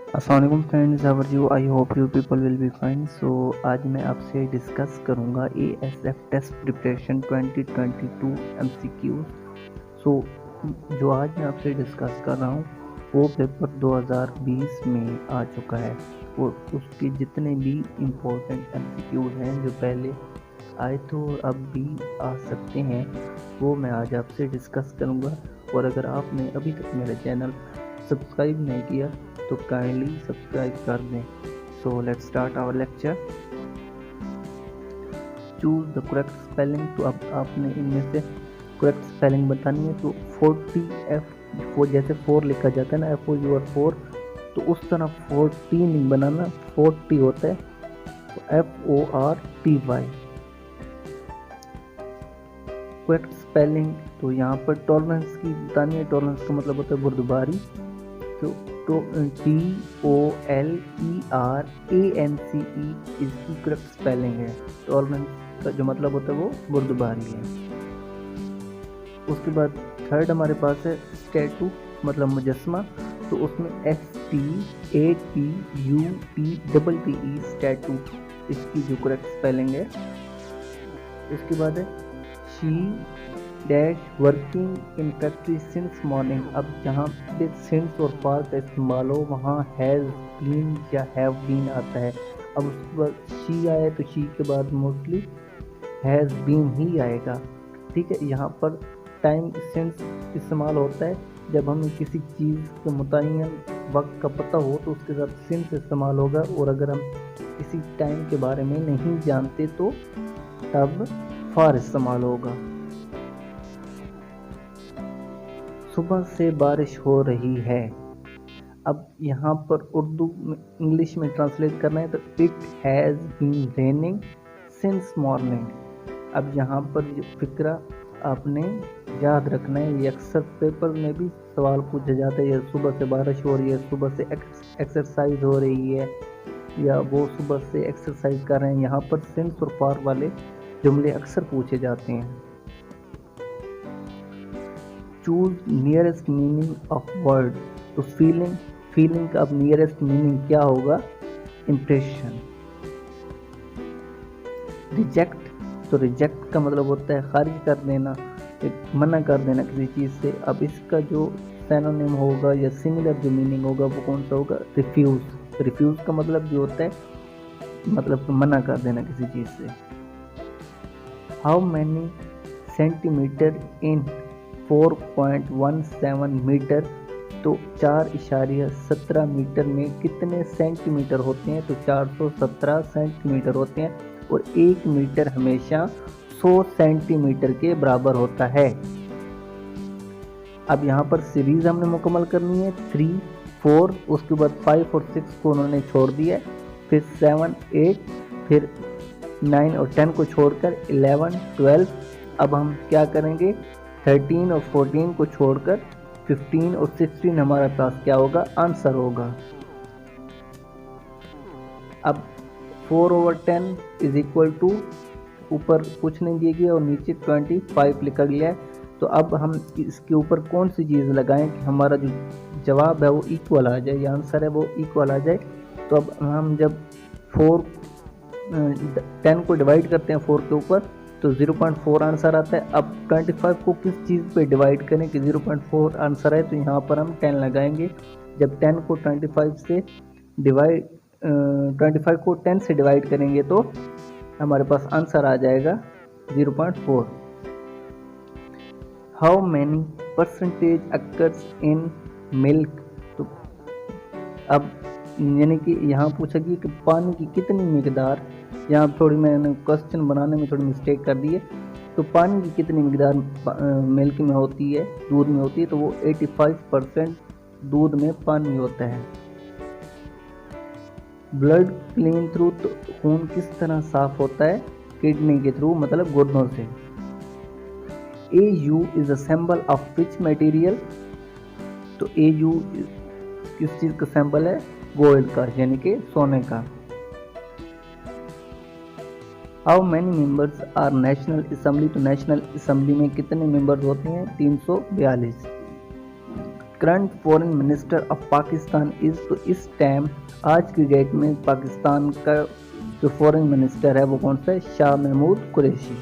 अस्सलाम वालेकुम friends, how are you? I hope you people will be fine. So आज मैं आपसे डिस्कस करूंगा ASF test preparation 2022 MCQ. So जो आज मैं आपसे डिस्कस कर रहा हूँ वो पेपर 2020 में आ चुका है और उसके जितने भी इम्पोर्टेंट एमसीक्यू हैं जो पहले आए तो अब भी आ सकते हैं वो मैं आज आपसे डिस्कस करूंगा। और अगर आपने अभी तक मेरा चैनल सब्सक्राइब नहीं किया तो काइंडली सब्सक्राइब कर दें। So let's start our lecture. Choose the correct spelling. तो अब आपने इनमें से करेक्ट स्पेलिंग बतानी है। तो 40 फोर जैसे 4 लिखा जाता है ना, एफ ओ यू आर 4, तो उस तरह 40 नहीं बनाना, 40 होता है, तो FORTY। Correct spelling. तो यहाँ पर टॉलरेंस की बतानी है। टॉलरेंस का मतलब होता है बुर्दबारी। तो TOLERANCE इसकी करेक्ट स्पेलिंग है। टॉलरेंस का जो मतलब होता है वो बुर्दबारी है। उसके बाद थर्ड हमारे पास है स्टैटू, मतलब मुजस्मा। तो उसमें STATUTEE स्टैटू इसकी जो करेक्ट स्पेलिंग है। इसके बाद है she dash working in factory since morning. अब जहाँ पे सिंस और पार का इस्तेमाल हो वहाँ हैज़ बीन या हैव बीन आता है। अब उसके बाद शी आए तो शी के बाद मोस्टली हैज़ बीन ही आएगा। ठीक है, यहाँ पर टाइम सिंस इस्तेमाल होता है जब हमें किसी चीज़ के मुतय्यन वक्त का पता हो तो उसके साथ सिंस इस्तेमाल होगा, और अगर हम किसी टाइम के बारे में नहीं जानते तो तब फॉर इस्तेमाल होगा। सुबह से बारिश हो रही है। अब यहाँ पर उर्दू में इंग्लिश में ट्रांसलेट करना है तो it has been raining since morning. अब यहाँ पर जो फिक्रा आपने याद रखना है, ये अक्सर पेपर में भी सवाल पूछा जाता है, या सुबह से बारिश हो रही है, सुबह से एक्सरसाइज हो रही है, या वो सुबह से एक्सरसाइज कर रहे हैं। यहाँ पर सिंस और फॉर वाले जुमले अक्सर पूछे जाते हैं। Choose nearest meaning of word. तो फीलिंग का अब नियरेस्ट मीनिंग क्या होगा? इम्प्रेशन। रिजेक्ट। तो रिजेक्ट का मतलब होता है खारिज कर देना, एक मना कर देना किसी चीज़ से। अब इसका जो सिनोनिम होगा या सिमिलर जो मीनिंग होगा वो कौन सा होगा? रिफ्यूज़। रिफ्यूज़ का मतलब जो होता है मतलब मना कर देना किसी चीज़ से। How many centimetres in 4.17 metre. तो 4.17 मीटर में कितने सेंटीमीटर होते हैं? तो 417 सेंटीमीटर होते हैं, और 1 मीटर हमेशा 100 सेंटीमीटर के बराबर होता है। अब यहाँ पर सीरीज हमने मुकम्मल करनी है। 3, 4, उसके बाद 5 और 6 को उन्होंने छोड़ दिया, फिर 7, 8, फिर 9 और 10 को छोड़कर 11, 12। अब हम क्या करेंगे? 13 और 14 को छोड़कर 15 और 16 हमारे पास क्या होगा? आंसर होगा। अब 4/10 इज इक्वल टू, ऊपर कुछ नहीं दिया गया और नीचे 25 लिखा गया है। तो अब हम इसके ऊपर कौन सी चीज़ लगाएं कि हमारा जो जवाब है वो इक्वल आ जाए, या आंसर है वो इक्वल आ जाए। तो अब हम जब 10 को डिवाइड करते हैं 4 के ऊपर तो 0.4 आंसर आता है। अब 25 को किस चीज़ पे डिवाइड करें कि 0.4 आंसर है? तो यहाँ पर हम 10 लगाएंगे। जब 10 को 25 से डिवाइड 25 को 10 से डिवाइड करेंगे तो हमारे पास आंसर आ जाएगा 0.4। How many percentage occurs in milk. तो अब यानी कि यहाँ पूछा गया कि पानी की कितनी मिकदार, यहाँ थोड़ी मैंने क्वेश्चन बनाने में थोड़ी मिस्टेक कर दी है। तो पानी की कितनी मिकदार मिल्क में होती है, दूध में होती है? तो वो 85% दूध में पानी होता है। Blood clean through. तो खून किस तरह साफ होता है? किडनी के थ्रू, मतलब गुर्दों से। AU is a symbol of which material. तो AU किस चीज़ का सिंबल है? गोल्ड का, यानी कि सोने का। How many members are national assembly. तो नेशनल असेंबली में कितने मेंबर्स होते हैं? 342। Current foreign minister of Pakistan is, तो इस टाइम आज की डेट में पाकिस्तान का जो फॉरेन मिनिस्टर है वो कौन सा है? Shah Mahmood Qureshi.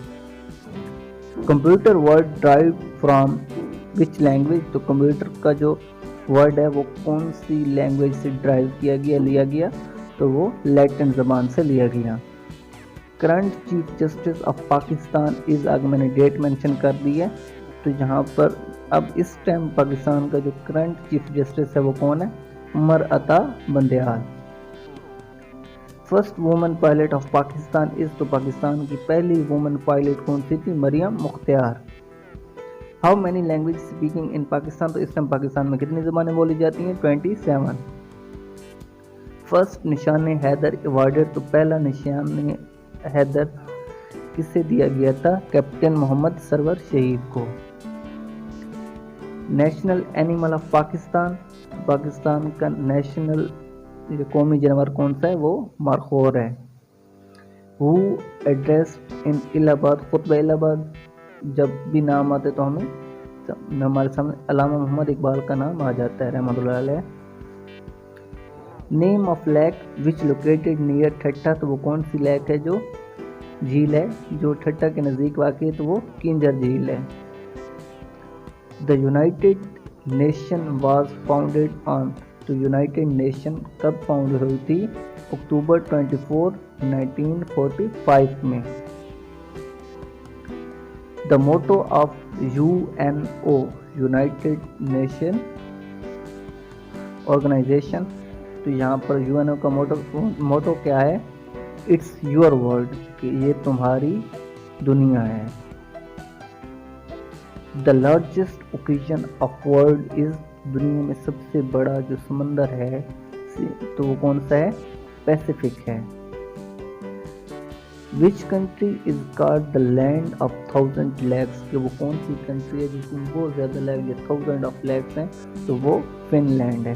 Computer word drive from which language, तो कंप्यूटर का जो वर्ड है वो कौन सी लैंग्वेज से ड्राइव किया गया, लिया गया, तो वो लैटिन ज़बान से लिया गया। Current chief justice of Pakistan is, आगे मैंने डेट मेंशन कर दी है, तो यहाँ पर अब इस टाइम पाकिस्तान का जो करंट चीफ जस्टिस है वो कौन है? Umar Atta Bandial. First woman pilot of Pakistan is, तो पाकिस्तान की पहली वुमन पायलट कौन सी थी? Maryam Mukhtiar. How many language speaking in Pakistan, तो इस टाइम पाकिस्तान में कितनी ज़बानें बोली जाती हैं? 27। फर्स्ट निशान हैदर अवार्डेड, तो पहला निशान हैदर किसे दिया गया था? कैप्टन मोहम्मद सरवर शहीद को। National animal of Pakistan, Pakistan का नेशनल कौमी जानवर कौन सा है? वो मारखोर है। हु एड्रेस्ड इन इलाहाबाद, खुतबा इलाहाबाद जब भी नाम आते तो हमारे सामने अल्लामा मोहम्मद इकबाल का नाम आ जाता है रहमतुल्लाह अलैह। Name of lake which located near Thatta, तो वो कौन सी लेक है जो झील है जो ठट्टा के नज़दीक वाक़ई है? तो वो किंजर झील है। The United Nation was founded on, तो यूनाइटेड नेशन कब फाउंड हुई थी? अक्टूबर 24, 1945 में। The motto of UNO, United Nation Organisation, तो यहाँ पर UNO का मोटो क्या है? इट्स योर वर्ल्ड, कि ये तुम्हारी दुनिया है। The largest occasion of world is, दुनिया में सबसे बड़ा जो समंदर है तो वो कौन सा है? पैसिफिक है। Which country is called the land of 1000 lakes, कि वो कौन सी कंट्री है जिसमें बहुत ज़्यादा लेक, 1000 ऑफ लेक्स हैं, तो वो फिनलैंड है।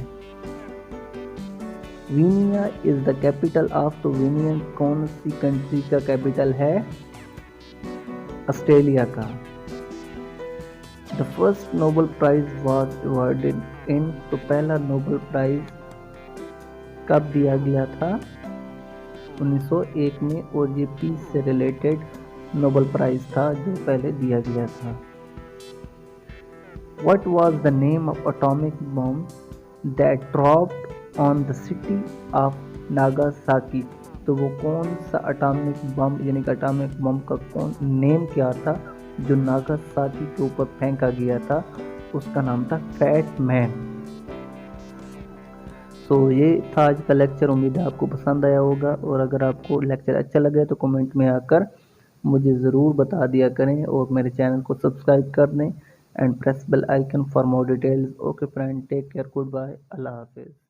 Vienna is the capital of, तो वीनिया कौन सी कंट्री का कैपिटल है? ऑस्ट्रेलिया का। The first Nobel prize was awarded in, तो पहला नोबेल प्राइज कब दिया गया था? 1901 में, और ये पीस से रिलेटेड नोबेल प्राइज था जो पहले दिया गया था। What was the name of atomic bomb that dropped on the city of Nagasaki, तो वो कौन सा एटॉमिक बम, यानी कि एटॉमिक बम का कौन नेम क्या था जो नागासाकी के ऊपर फेंका गया था? उसका नाम था फैट मैन। तो ये था आज का लेक्चर, उम्मीद है आपको पसंद आया होगा, और अगर आपको लेक्चर अच्छा लगे तो कमेंट में आकर मुझे ज़रूर बता दिया करें, और मेरे चैनल को सब्सक्राइब कर दें and press bell icon for more details. Okay friend, take care, good bye, अल्लाह हाफिज़।